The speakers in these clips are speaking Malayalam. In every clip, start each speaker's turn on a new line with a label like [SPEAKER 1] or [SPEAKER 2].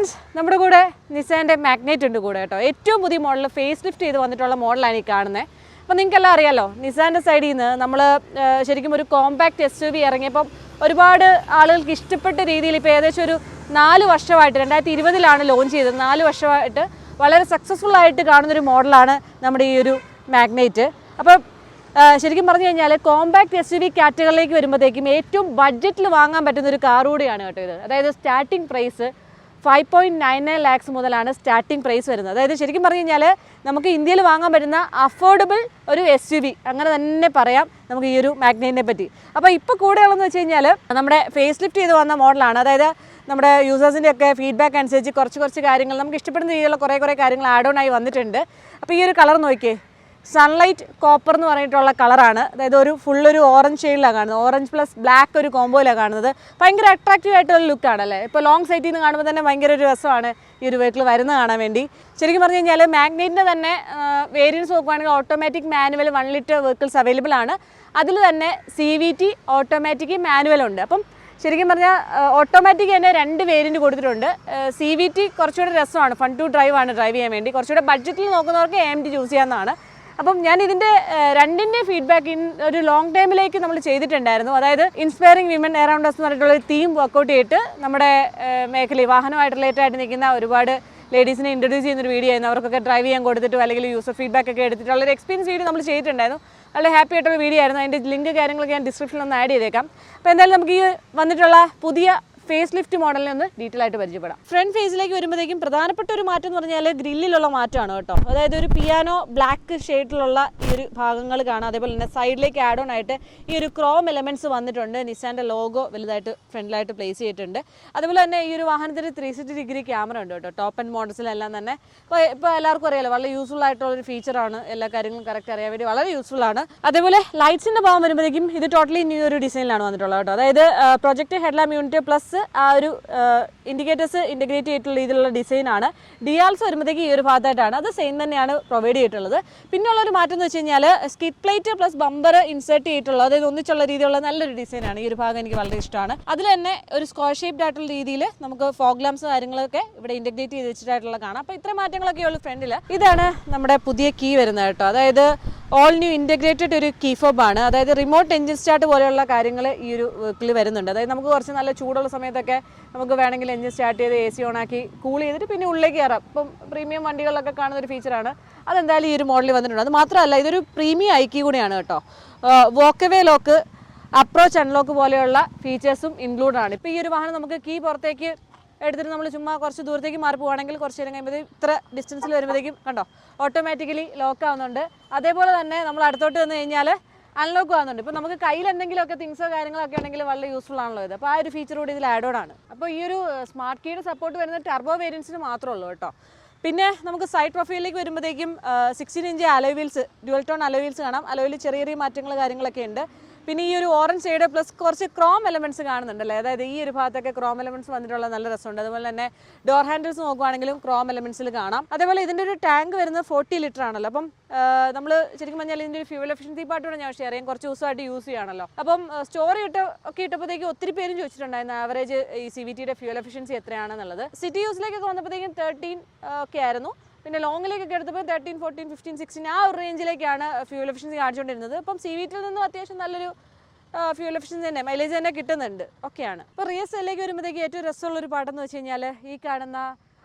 [SPEAKER 1] ഫ്രണ്ട്സ്, നമ്മുടെ കൂടെ നിസാൻ്റെ മാഗ്നേറ്റ് ഉണ്ട് കൂടെ കേട്ടോ. ഏറ്റവും പുതിയ മോഡൽ ഫേസ് ലിഫ്റ്റ് ചെയ്ത് വന്നിട്ടുള്ള മോഡലാണ് ഈ കാണുന്നത്. അപ്പോൾ നിങ്ങൾക്കെല്ലാം അറിയാമല്ലോ, നിസാൻ്റെ സൈഡിൽ നിന്ന് നമ്മൾ ശരിക്കും ഒരു കോമ്പാക്ട് SUV ഇറങ്ങിയപ്പം ഒരുപാട് ആളുകൾക്ക് ഇഷ്ടപ്പെട്ട രീതിയിൽ ഇപ്പോൾ ഏകദേശം ഒരു 4 വർഷമായിട്ട് 2020 ലോഞ്ച് ചെയ്തത്. 4 വർഷമായിട്ട് വളരെ സക്സസ്ഫുൾ ആയിട്ട് കാണുന്നൊരു മോഡലാണ് നമ്മുടെ ഈ ഒരു മാഗ്നേറ്റ്. അപ്പോൾ ശരിക്കും പറഞ്ഞു കഴിഞ്ഞാൽ കോമ്പാക്ട് SUV കാറ്റഗറിയിലേക്ക് വരുമ്പോഴത്തേക്കും ഏറ്റവും ബഡ്ജറ്റിൽ വാങ്ങാൻ പറ്റുന്നൊരു കാർ കൂടിയാണ് കേട്ടോ ഇത്. അതായത് സ്റ്റാർട്ടിംഗ് പ്രൈസ് 5.99 lakhs മുതലാണ് സ്റ്റാർട്ടിംഗ് പ്രൈസ് വരുന്നത്. അതായത് ശരിക്കും പറഞ്ഞു കഴിഞ്ഞാൽ നമുക്ക് ഇന്ത്യയിൽ വാങ്ങാൻ പറ്റുന്ന അഫോർഡബിൾ ഒരു SUV അങ്ങനെ തന്നെ പറയാം നമുക്ക് ഈ ഒരു മാഗ്നേറ്റിനെ പറ്റി. അപ്പോൾ ഇപ്പോൾ കൂടെയുള്ളതെന്ന് വെച്ച് കഴിഞ്ഞാൽ നമ്മുടെ ഫേസ് ലിഫ്റ്റ് ചെയ്ത് വന്ന മോഡലാണ്. അതായത് നമ്മുടെ യൂസേഴ്സിൻ്റെ ഒക്കെ ഫീഡ്ബാക്ക് അനുസരിച്ച് കുറച്ച് കാര്യങ്ങൾ നമുക്ക് ഇഷ്ടപ്പെടുന്ന രീതിയിലുള്ള കുറേ കാര്യങ്ങൾ ആഡ് ഓൺ ആയി വന്നിട്ടുണ്ട്. അപ്പോൾ ഈ ഒരു കളർ നോക്കിയേ, സൺലൈറ്റ് കോപ്പർ എന്ന് പറഞ്ഞിട്ടുള്ള കളറാണ്. അതായത് ഫുള്ളൊരു ഓറഞ്ച് ഷെയ്ഡിലാണ് കാണുന്നത്. ഓറഞ്ച് പ്ലസ് ബ്ലാക്ക് ഒരു കോമ്പോയിലാണ് കാണുന്നത്. ഭയങ്കര അട്രാക്റ്റീവ് ആയിട്ടുള്ള ലുക്കാണല്ലേ. ഇപ്പോൾ ലോങ് സൈറ്റിൽ നിന്ന് കാണുമ്പോൾ തന്നെ ഭയങ്കര ഒരു രസമാണ് ഈ ഒരു വെഹിക്കിൾ വരുന്നത് കാണാൻ വേണ്ടി. ശരിക്കും പറഞ്ഞു കഴിഞ്ഞാൽ മാഗ്നേറ്റിൻ്റെ തന്നെ വേരിയൻസ് നോക്കുകയാണെങ്കിൽ automatic manual 1 litre vehicles available ആണ്. അതിൽ തന്നെ CVT ഓട്ടോമാറ്റിക് മാനുവലുണ്ട്. അപ്പം ശരിക്കും പറഞ്ഞാൽ ഓട്ടോമാറ്റിക് തന്നെ 2 വേരിയൻറ്റ് കൊടുത്തിട്ടുണ്ട്. CVT കുറച്ചുകൂടെ രസമാണ്, ഫൺ ടു ഡ്രൈവ് ആണ് ഡ്രൈവ് ചെയ്യാൻ വേണ്ടി. കുറച്ചുകൂടെ ബഡ്ജറ്റിൽ നോക്കുന്നവർക്ക് AMT ചൂസ് ചെയ്യാവുന്നതാണ്. അപ്പം ഞാൻ ഇതിൻ്റെ രണ്ടിൻ്റെ ഫീഡ്ബാക്ക് ഒരു ലോങ് ടൈമിലേക്ക് നമ്മൾ ചെയ്തിട്ടുണ്ടായിരുന്നു. അതായത് ഇൻസ്പയറിംഗ് വിമൻ അറൗണ്ട് അസ് എന്ന് പറഞ്ഞിട്ടുള്ള തീം വർക്കൗട്ട് ചെയ്തിട്ട് നമ്മുടെ മേഖലയിൽ വാഹനമായിട്ട് റിലേറ്റഡ് ആയിട്ട് നിൽക്കുന്ന ഒരുപാട് ലേഡീസിനെ ഇൻട്രൊഡ്യൂസ് ചെയ്യുന്നൊരു വീഡിയോ ആയിരുന്നു. അവർക്കൊക്കെ ഡ്രൈവ് ചെയ്യാൻ കൊടുത്തിട്ടോ അല്ലെങ്കിൽ യൂസർ ഫീഡ്ബാക്ക് ഒക്കെ എടുത്തിട്ടുള്ള ഒരു എക്സ്പീരിയൻസ് വീഡിയോ നമ്മൾ ചെയ്തിട്ടുണ്ടായിരുന്നു. വളരെ ഹാപ്പി ആയിട്ടുള്ള വീഡിയോ ആയിരുന്നു. അതിൻ്റെ ലിങ്ക് കാര്യങ്ങളൊക്കെ ഞാൻ ഡിസ്ക്രിപ്ഷനിൽ ഒന്ന് ആഡ് ചെയ്തേക്കാം. അപ്പോൾ എന്തായാലും നമുക്ക് ഈ വന്നിട്ടുള്ള പുതിയ ഫേസ് ലിഫ്റ്റ് മോഡലിനെ ഒന്ന് ഡീറ്റെയിൽ ആയിട്ട് പരിചയപ്പെടാം. ഫ്രണ്ട് ഫേസിലേക്ക് വരുമ്പോഴത്തേക്കും പ്രധാനപ്പെട്ട ഒരു മാറ്റം എന്ന് പറഞ്ഞാൽ ഗ്രില്ലിലുള്ള മാറ്റമാണ് കേട്ടോ. അതായത് ഒരു പിയാനോ ബ്ലാക്ക് ഷെയ്ഡിലുള്ള ഈ ഒരു ഭാഗങ്ങൾ കാണാം. അതേപോലെ തന്നെ സൈഡിലേക്ക് ആഡ് ഓൺ ആയിട്ട് ഈ ഒരു ക്രോം എലമെൻറ്റ്സ് വന്നിട്ടുണ്ട്. നിസാൻ്റെ ലോഗോ വലുതായിട്ട് ഫ്രണ്ടിലായിട്ട് പ്ലേസ് ചെയ്തിട്ടുണ്ട്. അതുപോലെ തന്നെ ഈ ഒരു വാഹനത്തിന് 360 ഡിഗ്രി ക്യാമറ ഉണ്ട് കേട്ടോ. ടോപ്പ് ആൻഡ് മോഡൽസിലെല്ലാം തന്നെ ഇപ്പോൾ എല്ലാവർക്കും അറിയാലോ, വളരെ യൂസ്ഫുൾ ആയിട്ടുള്ളൊരു ഫീച്ചറാണ്. എല്ലാ കാര്യങ്ങളും കറക്റ്റ് അറിയാൻ വേണ്ടി വളരെ യൂസ്ഫുൾ ആണ്. അതേപോലെ ലൈറ്റ്സിൻ്റെ ഭാഗം വരുമ്പോഴത്തേക്കും ഇത് ടോട്ടലി ന്യൂ ഒരു ഡിസൈനിലാണ് വന്നിട്ടുള്ളത് കേട്ടോ. അതായത് പ്രൊജക്ട് ഹെഡ്ലാമ്പ് യൂണിറ്റ് പ്ലസ് ആ ഒരു ഇൻഡിക്കേറ്റേഴ്സ് ഇൻറ്റഗ്രേറ്റ് ചെയ്തിട്ടുള്ള രീതിയിലുള്ള ഡിസൈനാണ്. ഡിയാൽസ് വരുമ്പോഴത്തേക്ക് ഈ ഒരു ഭാഗത്തായിട്ടാണ്. അത് സെയിം തന്നെയാണ് പ്രൊവൈഡ് ചെയ്തിട്ടുള്ളത്. പിന്നെയുള്ളൊരു മാറ്റം എന്ന് വെച്ച് കഴിഞ്ഞാൽ skid plate plus bumper insert ചെയ്തിട്ടുള്ളത്, അതായത് ഒന്നിച്ചുള്ള രീതിയിലുള്ള നല്ലൊരു ഡിസൈനാണ്. ഈ ഒരു ഭാഗം എനിക്ക് വളരെ ഇഷ്ടമാണ്. അതിൽ തന്നെ ഒരു സ്ക്വയർ ഷേപ്ഡ് ആയിട്ടുള്ള രീതിയിൽ നമുക്ക് ഫോഗ് ലാംപ്സ് കാര്യങ്ങളൊക്കെ ഇവിടെ ഇൻറ്റഗ്രേറ്റ് ചെയ്ത് വെച്ചിട്ടായിട്ടുള്ള കാണാം. അപ്പോൾ ഇത്രയും മാറ്റങ്ങളൊക്കെ ഉള്ളൂ ഫ്രണ്ടിൽ. ഇതാണ് നമ്മുടെ പുതിയ കീ വരുന്നത് കേട്ടോ. അതായത് ഓൾ ന്യൂ ഇൻറ്റഗ്രേറ്റഡ് ഒരു കീ ഫോബ് ആണ്. അതായത് റിമോട്ട് എഞ്ചിൻ സ്റ്റാർട്ട് പോലെയുള്ള കാര്യങ്ങൾ ഈ ഒരു വെഹിക്കിൾ വരുന്നുണ്ട്. അതായത് നമുക്ക് കുറച്ച് നല്ല ചൂടുള്ള സമയത്തൊക്കെ നമുക്ക് വേണമെങ്കിൽ എഞ്ചിൻ സ്റ്റാർട്ട് ചെയ്ത് AC ഓണാക്കി കൂൾ ചെയ്തിട്ട് പിന്നെ ഉള്ളിലേക്ക് കയറാം. ഇപ്പം പ്രീമിയം വണ്ടികളിലൊക്കെ കാണുന്ന ഒരു ഫീച്ചറാണ്. അതെന്തായാലും ഈ ഒരു മോഡലിൽ വന്നിട്ടുണ്ട്. അത് മാത്രമല്ല, ഇതൊരു പ്രീമിയം ഐക്കി കൂടിയാണ് കേട്ടോ. വോക്കവേ ലോക്ക്, അപ്രോച്ച് അൺലോക്ക് പോലെയുള്ള ഫീച്ചേഴ്സും ഇൻക്ലൂഡ് ആണ്. ഇപ്പോൾ ഈ ഒരു വാഹനം നമുക്ക് കീ പുറത്തേക്ക് എടുത്തിട്ട് നമ്മൾ ചുമ്മാ കുറച്ച് ദൂരത്തേക്ക് മാറി പോവുകയാണെങ്കിൽ കുറച്ച് നേരം കഴിയുമ്പോൾ ഇത്ര ഡിസ്റ്റൻസിൽ വരുമ്പോഴത്തേക്കും കണ്ടോ ഓട്ടോമാറ്റിക്കലി ലോക്ക് ആവുന്നുണ്ട്. അതേപോലെ തന്നെ നമ്മൾ അടുത്തോട്ട് വന്നു കഴിഞ്ഞാൽ അൺലോക്ക് ആവുന്നുണ്ട്. ഇപ്പോൾ നമുക്ക് കയ്യിൽ എന്തെങ്കിലുമൊക്കെ തിങ്സോ കാര്യങ്ങളൊക്കെ ഉണ്ടെങ്കിൽ വളരെ യൂസ്ഫുൾ ആണല്ലോ ഇത്. അപ്പോൾ ആ ഒരു ഫീച്ചർ കൂടി ഇതിൽ ആഡ് ഓൺ ആണ്. അപ്പോൾ ഈ ഒരു സ്മാർട്ട് കീയുടെ സപ്പോർട്ട് വരുന്നത് ടർബോ വേരിയൻസിന് മാത്രമേ ഉള്ളൂ കേട്ടോ. പിന്നെ നമുക്ക് സൈഡ് പ്രൊഫൈലിലേക്ക് വരുമ്പോഴത്തേക്കും 16 inch alloy wheels, dual tone alloy wheels കാണാം. അലോയിൽ ചെറിയ മാറ്റങ്ങൾ കാര്യങ്ങളൊക്കെ ഉണ്ട്. പിന്നെ ഈ ഒരു ഓറഞ്ച് ഷെയ്ഡ് പ്ലസ് കുറച്ച് ക്രോം എലമെൻറ്റ്സ് കാണുന്നുണ്ടല്ലേ. അതായത് ഈ ഒരു ഭാഗത്തൊക്കെ ക്രോം എലമെൻറ്റ്സ് വന്നിട്ടുള്ള നല്ല രസമുണ്ട്. അതുപോലെ തന്നെ ഡോർ ഹാൻഡിൽസ് നോക്കുവാണെങ്കിലും ക്രോം എലമെൻറ്റ്സിൽ കാണാം. അതേപോലെ ഇതിൻ്റെ ഒരു ടാങ്ക് വരുന്നത് 40 ലിറ്റർ ആണല്ലോ. അപ്പം നമ്മൾ ശരിക്കും പറഞ്ഞാൽ ഇതിൻ്റെ ഒരു ഫ്യൂവൽ എഫിഷ്യൻസി പാർട്ടോടെ ഞാൻ ഷെയർ ചെയ്യാം. കുറച്ച് ദിവസമായിട്ട് യൂസ് ചെയ്യുകയാണല്ലോ. അപ്പം സ്റ്റോറി ഇട്ടപ്പോഴത്തേക്കും ഒത്തിരി പേരും ചോദിച്ചിട്ടുണ്ടായിരുന്നു ആവറേജ് ഈ CVTയുടെ ഫ്യൂവൽ എഫിഷ്യൻസി എത്രയാണെന്നുള്ളത്. സിറ്റി യൂസിലേക്കൊക്കെ വന്നപ്പോഴത്തേക്കും 13 ഒക്കെ ആയിരുന്നു. പിന്നെ ലോങ്ങിലേക്കൊക്കെ എടുത്തപ്പോൾ 13, 14, 15, 16 ആ ഒരു റേഞ്ചിലേക്കാണ് ഫ്യൂവൽ എഫിഷ്യൻസി കാണിച്ചുകൊണ്ടിരുന്നത്. അപ്പം CVTയിൽ നിന്നും അത്യാവശ്യം നല്ലൊരു ഫ്യൂൽ എഫിഷ്യൻസി തന്നെ, മൈലേജ് തന്നെ കിട്ടുന്നുണ്ട്. ഒക്കെയാണ്. ഇപ്പോൾ റിയർ സൈഡിലേക്ക് വരുമ്പോഴത്തേക്ക് ഏറ്റവും രസമുള്ളൊരു പാട്ടെന്ന് വെച്ച് കഴിഞ്ഞാൽ ഈ കാണുന്ന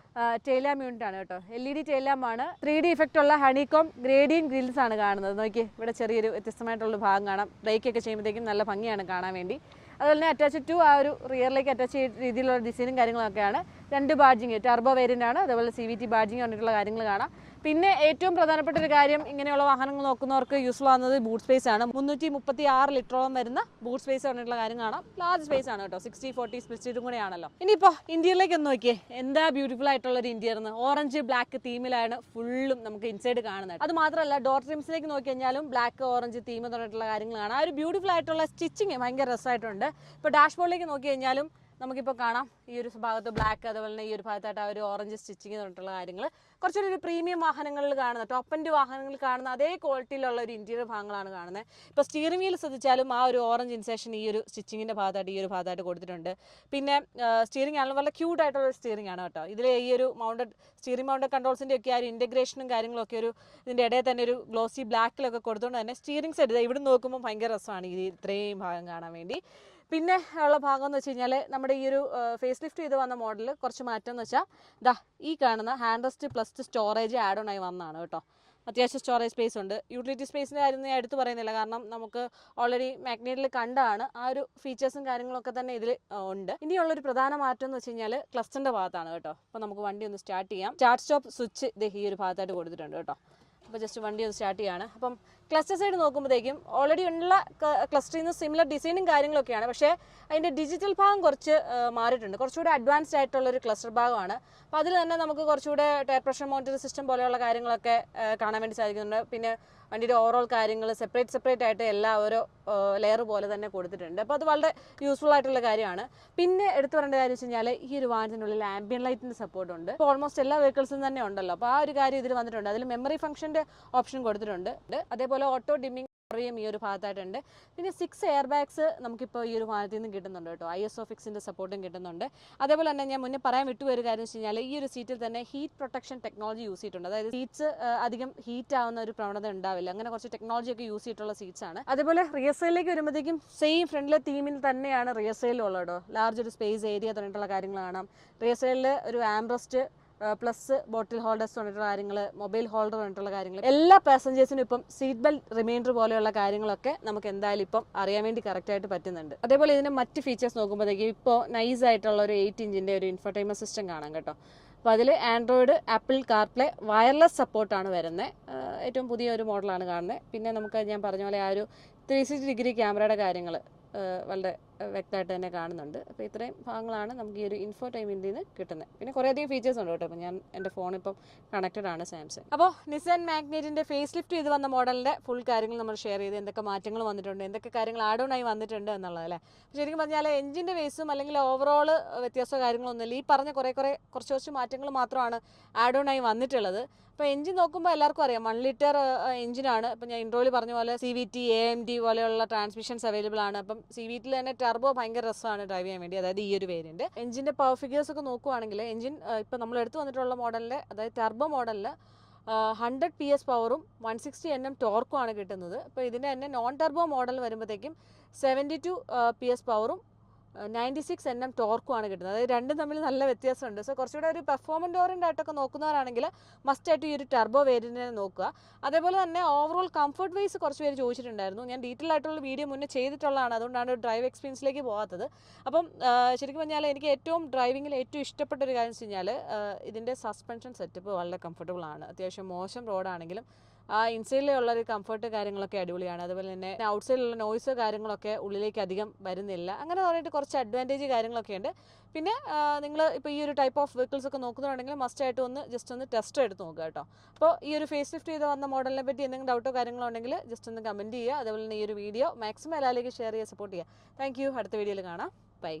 [SPEAKER 1] ടെയിൽ ലാമ്പ് യൂണിറ്റ് ആണ് കേട്ടോ. LED ടെയിൽ ലാമ്പാണ്. 3D ഇഫക്റ്റ് ഉള്ള ഹണികോം ഗ്രേഡിയൻ ഗ്രിൽസ് ആണ് കാണുന്നത്. നോക്കി, ഇവിടെ ചെറിയൊരു വ്യത്യസ്തമായിട്ടുള്ള ഭാഗം കാണാം. ബ്രേക്കൊക്കെ ചെയ്യുമ്പോഴത്തേക്കും നല്ല ഭംഗിയാണ് കാണാൻ വേണ്ടി. അതുപോലെ തന്നെ അറ്റാച്ച് ടു ആ ഒരു റിയറിലേക്ക് അറ്റാച്ച് ചെയ്ത രീതിയിലുള്ള ഡിസൈനും കാര്യങ്ങളൊക്കെയാണ്. 2 ബാഡ്ജിങ് ടർബോ വേരിയൻ്റ് ആണ്. അതുപോലെ CVT ബാഡ്ജിങ് പറഞ്ഞിട്ടുള്ള കാര്യങ്ങൾ കാണാം. പിന്നെ ഏറ്റവും പ്രധാനപ്പെട്ട ഒരു കാര്യം, ഇങ്ങനെയുള്ള വാഹനങ്ങൾ നോക്കുന്നവർക്ക് യൂസ്ഫുൾ ആകുന്നത് ബൂട്ട് സ്പേസ് ആണ്. 336 ലിറ്ററോളം വരുന്ന ബൂട്ട് സ്പേസ് പറഞ്ഞിട്ടുള്ള കാര്യം കാണാം. ലാർജ് സ്പേസ് ആണ് കേട്ടോ. 60/40 സ്പ്ലിറ്റ് സീറ്റും കൂടെ ആണല്ലോ. ഇനിയിപ്പോൾ ഇന്ത്യയിലേക്ക് ഒന്ന് നോക്കിയേ, എന്താ ബ്യൂട്ടിഫുൾ ആയിട്ടുള്ള ഒരു ഇന്ത്യർ എന്ന്. ഓറഞ്ച് ബ്ലാക്ക് തീമിലാണ് ഫുള്ളും നമുക്ക് ഇൻസൈഡ് കാണുന്നത്. അത് മാത്രമല്ല ഡോർ ട്രിംസിലേക്ക് നോക്കി കഴിഞ്ഞാലും ബ്ലാക്ക് ഓറഞ്ച് തീം എന്ന് പറഞ്ഞിട്ടുള്ള കാര്യങ്ങൾ കാണാം. ആ ഒരു ബ്യൂട്ടിഫുൾ ആയിട്ടുള്ള സ്റ്റിച്ചിങ് ഭയങ്കര രസമായിട്ടുണ്ട്. ഇപ്പോൾ ഡാഷ്ബോർഡിലേക്ക് നോക്കി കഴിഞ്ഞാലും നമുക്കിപ്പോൾ കാണാം ഈ ഒരു ഭാഗത്ത് ബ്ലാക്ക്, അതുപോലെ തന്നെ ഈ ഒരു ഭാഗത്തായിട്ട് ആ ഒരു ഓറഞ്ച് സ്റ്റിച്ചിങ് തൊട്ടുള്ള കാര്യങ്ങൾ കുറച്ചൊരു ഒരു പ്രീമിയം വാഹനങ്ങളിൽ കാണുന്ന, ടോപ്പ് എൻഡ് വാഹനങ്ങളിൽ കാണുന്ന അതേ ക്വാളിറ്റിയിലുള്ള ഒരു ഇൻറ്റീരിയർ ഭാഗങ്ങളാണ് കാണുന്നത്. ഇപ്പോൾ സ്റ്റിയറിംഗ് വീൽ ശ്രദ്ധിച്ചാലും ആ ഒരു ഓറഞ്ച് ഇൻസേഷൻ ഈ ഒരു സ്റ്റിച്ചിങ്ങിൻ്റെ ഭാഗത്തായിട്ട് ഈ ഒരു ഭാഗത്തായിട്ട് കൊടുത്തിട്ടുണ്ട്. പിന്നെ സ്റ്റിയറിംഗ് ആണെങ്കിലും വളരെ ക്യൂട്ടായിട്ടുള്ള ഒരു സ്റ്റിയറിംഗ് ആണ് കേട്ടോ. ഇതിൽ ഈ ഒരു സ്റ്റിയറിംഗ് മൗണ്ടഡ് കൺട്രോൾസിൻ്റെ ഒക്കെ ആ ഒരു ഇൻറ്റഗ്രേഷനും കാര്യങ്ങളൊക്കെ ഒരു ഇതിൻ്റെ ഇടയിൽ തന്നെ ഒരു ഗ്ലോസി ബ്ലാക്കിലൊക്കെ കൊടുത്തുകൊണ്ട് തന്നെ സ്റ്റിയറിംഗ് സൈഡ് ഇവിടെ നോക്കുമ്പോൾ ഭയങ്കര രസമാണ് ഈ ഇത്രയും ഭാഗം കാണാൻ വേണ്ടി. പിന്നെ ഉള്ള ഭാഗം എന്ന് വെച്ച് കഴിഞ്ഞാൽ നമ്മുടെ ഈ ഒരു ഫേസ് ലിഫ്റ്റ് ചെയ്ത് വന്ന മോഡൽ കുറച്ച് മാറ്റം എന്ന് വെച്ചാൽ ഈ കാണുന്ന hand rest plus storage add on ആയി വന്നതാണ് കേട്ടോ. അത്യാവശ്യം സ്റ്റോറേജ് സ്പേസ് ഉണ്ട്. യൂട്ടിലിറ്റി സ്പേസിൻ്റെ കാര്യം ഞാൻ എടുത്ത് പറയുന്നില്ല, കാരണം നമുക്ക് ഓൾറെഡി മാഗ്നറ്റിൽ കണ്ടാണ് ആ ഒരു ഫീച്ചേഴ്സും കാര്യങ്ങളൊക്കെ തന്നെ ഇതിൽ ഉണ്ട്. ഇനിയുള്ളൊരു പ്രധാന മാറ്റം എന്ന് വെച്ച് കഴിഞ്ഞാൽ ക്ലസ്റ്ററിൻ്റെ ഭാഗത്താണ് കേട്ടോ. അപ്പോൾ നമുക്ക് വണ്ടി ഒന്ന് സ്റ്റാർട്ട് ചെയ്യാം. സ്റ്റാർട്ട് സ്റ്റോപ്പ് സ്വിച്ച് ഈ ഒരു ഭാഗത്തായിട്ട് കൊടുത്തിട്ടുണ്ട് കേട്ടോ. അപ്പോൾ ജസ്റ്റ് വണ്ടി ഒന്ന് സ്റ്റാർട്ട് ചെയ്യാണ്. അപ്പം ക്ലസ്റ്റർ സൈഡ് നോക്കുമ്പോഴത്തേക്കും ഓൾറെഡി ഉള്ള ക്ലസ്റ്ററിൽ നിന്ന് സിമിലർ ഡിസൈനും കാര്യങ്ങളൊക്കെയാണ്, പക്ഷേ അതിൻ്റെ ഡിജിറ്റൽ ഭാഗം കുറച്ച് മാറിയിട്ടുണ്ട്. കുറച്ചുകൂടെ അഡ്വാൻസ്ഡ് ആയിട്ടുള്ളൊരു ക്ലസ്റ്റർ ഭാഗമാണ്. അപ്പോൾ അതിൽ തന്നെ നമുക്ക് കുറച്ചുകൂടെ ടയർ പ്രഷർ മോണിറ്റർ സിസ്റ്റം പോലെയുള്ള കാര്യങ്ങളൊക്കെ കാണാൻ വേണ്ടി സാധിക്കുന്നുണ്ട്. പിന്നെ വണ്ടിയുടെ ഓവറോൾ കാര്യങ്ങൾ സെപ്പറേറ്റ് ആയിട്ട് എല്ലാ ഓരോ ലെയർ പോലെ തന്നെ കൊടുത്തിട്ടുണ്ട്. അപ്പോൾ അത് വളരെ യൂസ്ഫുൾ ആയിട്ടുള്ള കാര്യമാണ്. പിന്നെ എടുത്തു പറയേണ്ട കാര്യം വെച്ച് കഴിഞ്ഞാൽ ഈ ഒരു വാഹനത്തിനുള്ളിൽ ആംബിയൻ ലൈറ്റിൻ്റെ സപ്പോർട്ടുണ്ട്. ഇപ്പോൾ ഓൾമോസ്റ്റ് എല്ലാ വെഹിക്കിൾസും തന്നെ ഉണ്ടല്ലോ. അപ്പോൾ ആ ഒരു കാര്യം ഇതിൽ വന്നിട്ടുണ്ട്. അതിൽ മെമ്മറി ഫംഗ്ഷൻ്റെ ഓപ്ഷൻ കൊടുത്തിട്ടുണ്ട്. അതേപോലെ ഓട്ടോ ഡിമ്മിങ് ഈ ഒരു ഭാഗത്തായിട്ടുണ്ട്. പിന്നെ 6 എയർ ബാഗ്സ് നമുക്കിപ്പോൾ ഈ ഒരു വാഹനത്തിൽ നിന്ന് കിട്ടുന്നുണ്ട് കേട്ടോ. ISOFIXൻ്റെ സപ്പോർട്ടും കിട്ടുന്നുണ്ട്. അതേപോലെ തന്നെ ഞാൻ മുന്നേ പറയാൻ വിട്ടുപോയ ഒരു കാര്യം വെച്ച് കഴിഞ്ഞാൽ ഈ ഒരു സീറ്റിൽ തന്നെ ഹീറ്റ് പ്രൊട്ടക്ഷൻ ടെക്നോളജി യൂസ് ചെയ്തിട്ടുണ്ട്. അതായത് സീറ്റ്സ് അധികം ഹീറ്റ് ആവുന്ന ഒരു പ്രവണത ഉണ്ടാവില്ല. അങ്ങനെ കുറച്ച് ടെക്നോളജി ഒക്കെ യൂസ് ചെയ്തിട്ടുള്ള സീറ്റ്സ് ആണ്. അതേപോലെ റിയർ സൈഡിലേക്ക് വരുമ്പോഴത്തേക്കും സെയിം ഫ്രണ്ടിലെ തീമിൽ തന്നെയാണ് റിയർ സൈഡിലും ഉള്ളത് കേട്ടോ. ലാർജ് ഒരു സ്പേസ് ഏരിയ തുടങ്ങിയിട്ടുള്ള കാര്യങ്ങൾ കാണാം. റിയർ സൈഡിൽ ഒരു ആംബ്രസ്റ്റ് പ്ലസ് ബോട്ടിൽ ഹോൾഡേഴ്സ് പറഞ്ഞിട്ടുള്ള കാര്യങ്ങൾ, മൊബൈൽ ഹോൾഡർ പറഞ്ഞിട്ടുള്ള കാര്യങ്ങൾ, എല്ലാ പാസഞ്ചേഴ്സിനും ഇപ്പം സീറ്റ് ബെൽറ്റ് റിമൈൻഡർ പോലെയുള്ള കാര്യങ്ങളൊക്കെ നമുക്ക് എന്തായാലും ഇപ്പം അറിയാൻ വേണ്ടി കറക്റ്റായിട്ട് പറ്റുന്നുണ്ട്. അതേപോലെ ഇതിൻ്റെ മറ്റ് ഫീച്ചേഴ്സ് നോക്കുമ്പോഴത്തേക്കും ഇപ്പോൾ നൈസ് ആയിട്ടുള്ള ഒരു 8 ഇഞ്ചിൻ്റെ ഒരു ഇൻഫർടൈൻമെൻറ്റ് സിസ്റ്റം കാണാം കേട്ടോ. അപ്പോൾ അതിൽ ആൻഡ്രോയിഡ്, ആപ്പിൾ കാർപ്ലേ, വയർലെസ് സപ്പോർട്ടാണ് വരുന്നത്. ഏറ്റവും പുതിയ ഒരു മോഡലാണ് കാണുന്നത്. പിന്നെ നമുക്ക് ഞാൻ പറഞ്ഞ പോലെ ആ ഒരു 360 ഡിഗ്രി ക്യാമറയുടെ കാര്യങ്ങൾ വളരെ വ്യക്തമായിട്ട് തന്നെ കാണുന്നുണ്ട്. അപ്പോൾ ഇത്രയും ഭാഗങ്ങളാണ് നമുക്ക് ഈ ഒരു ഇൻഫോടൈൻമെൻറ്റിൽ നിന്ന് കിട്ടുന്നത്. പിന്നെ കുറേയധികം ഫീച്ചേഴ്സ് ഉണ്ട് കേട്ടോ. അപ്പോൾ ഞാൻ എൻ്റെ ഫോണിപ്പം കണക്റ്റഡ് ആണ് സാംസങ്. അപ്പോൾ നിസാൻ മാഗ്നറ്റിൻ്റെ ഫേസ് ലിഫ്റ്റ് ചെയ്ത് വന്ന മോഡലിൻ്റെ ഫുൾ കാര്യങ്ങൾ നമ്മൾ ഷെയർ ചെയ്ത് എന്തൊക്കെ മാറ്റങ്ങൾ വന്നിട്ടുണ്ട്, എന്തൊക്കെ കാര്യങ്ങൾ ആഡ് ഓൺ ആയി വന്നിട്ടുണ്ട് എന്നുള്ളത് അല്ലേ. ശരിക്കും പറഞ്ഞാൽ എഞ്ചിൻ്റെ വേസും അല്ലെങ്കിൽ ഓവറോൾ വ്യത്യാസമോ കാര്യങ്ങളൊന്നുമില്ല. ഈ പറഞ്ഞ കുറച്ച് മാറ്റങ്ങൾ മാത്രമാണ് ആഡ് ഓൺ ആയി വന്നിട്ടുള്ളത്. അപ്പോൾ എഞ്ചിൻ നോക്കുമ്പോൾ എല്ലാവർക്കും അറിയാം 1 ലിറ്റർ എഞ്ചിനാണ്. ഇപ്പോൾ ഞാൻ ഇൻട്രോയിൽ പറഞ്ഞ പോലെ CVT, AMD പോലെയുള്ള ട്രാൻസ്മിഷൻസ് അവൈലബിൾ ആണ്. അപ്പം CVTയിൽ തന്നെ ടർബോ ഭയങ്കര രസമാണ് ഡ്രൈവ് ചെയ്യാൻ വേണ്ടി, അതായത് ഈ ഒരു വേരിയൻറ്റ്. എഞ്ചിൻ്റെ പവർ ഫിഗേഴ്സ് ഒക്കെ നോക്കുവാണെങ്കിൽ എഞ്ചിൻ ഇപ്പോൾ നമ്മൾ എടുത്തു വന്നിട്ടുള്ള മോഡലിൻ്റെ, അതായത് ടർബോ മോഡലിൽ 100 PS പവറും 160 Nm ടോർക്കുമാണ് കിട്ടുന്നത്. അപ്പോൾ ഇതിൻ്റെ തന്നെ നോൺ ടർബോ മോഡൽ വരുമ്പോഴത്തേക്കും 72 PS പവറും 96 Nm ടോർക്കുമാണ് കിട്ടുന്നത്. അതായത് രണ്ടും തമ്മിൽ നല്ല വ്യത്യാസമുണ്ട്. സോ കുറച്ചുകൂടെ ഒരു പെർഫോമൻസ് ഓറിയൻറ്റഡ് ആയിട്ടൊക്കെ നോക്കുന്നവരാണെങ്കിൽ മസ്റ്റായിട്ട് ഈ ഒരു ടർബോ വേരിയൻറ്റിനെ നോക്കുക. അതേപോലെ തന്നെ ഓവറോൾ കംഫർട്ട് വൈസ് കുറച്ച് പേര് ചോദിച്ചിട്ടുണ്ടായിരുന്നു. ഞാൻ ഡീറ്റെയിൽ ആയിട്ടുള്ള വീഡിയോ മുന്നേ ചെയ്തിട്ടുള്ളതാണ്, അതുകൊണ്ടാണ് ഡ്രൈവ് എക്സ്പീരിയൻസിലേക്ക് പോകാത്തത്. അപ്പം ശരിക്കും പറഞ്ഞാൽ എനിക്ക് ഡ്രൈവിങ്ങിൽ ഏറ്റവും ഇഷ്ടപ്പെട്ട ഒരു കാര്യം വെച്ച് കഴിഞ്ഞാൽ ഇതിൻ്റെ സസ്പെൻഷൻ സെറ്റപ്പ് വളരെ കംഫർട്ടബിൾ ആണ്. അത്യാവശ്യം മോശം റോഡാണെങ്കിലും ആ ഇൻസൈഡിലുള്ളൊരു കംഫർട്ട് കാര്യങ്ങളൊക്കെ അടിപൊളിയാണ്. അതുപോലെ തന്നെ ഔട്ട്സൈഡിലുള്ള നോയ്സ് കാര്യങ്ങളൊക്കെ ഉള്ളിലേക്ക് അധികം വരുന്നില്ല. അങ്ങനെ പറഞ്ഞിട്ട് കുറച്ച് അഡ്വാൻറ്റേജ് കാര്യങ്ങളൊക്കെ ഉണ്ട്. പിന്നെ നിങ്ങൾ ഇപ്പോൾ ഈ ഒരു ടൈപ്പ് ഓഫ് വെഹിക്കിൾസ് ഒക്കെ നോക്കുന്നുണ്ടെങ്കിൽ മസ്റ്റായിട്ട് ജസ്റ്റ് ഒന്ന് ടെസ്റ്റ് എടുത്ത് നോക്കുക കേട്ടോ. അപ്പോൾ ഈ ഒരു ഫേസ് ലിഫ്റ്റ് ചെയ്ത് വന്ന മോഡലിനെ പറ്റി എന്തെങ്കിലും ഡൗട്ടോ കാര്യങ്ങളോ ഉണ്ടെങ്കിൽ ജസ്റ്റ് ഒന്ന് കമൻറ്റ് ചെയ്യുക. അതുപോലെ തന്നെ ഈ ഒരു വീഡിയോ മാക്സിമം എല്ലാവരിലേക്ക് ഷെയർ ചെയ്യുക, സപ്പോർട്ട് ചെയ്യുക. Thank you. അടുത്ത വീഡിയോയിൽ കാണാം. ബൈ.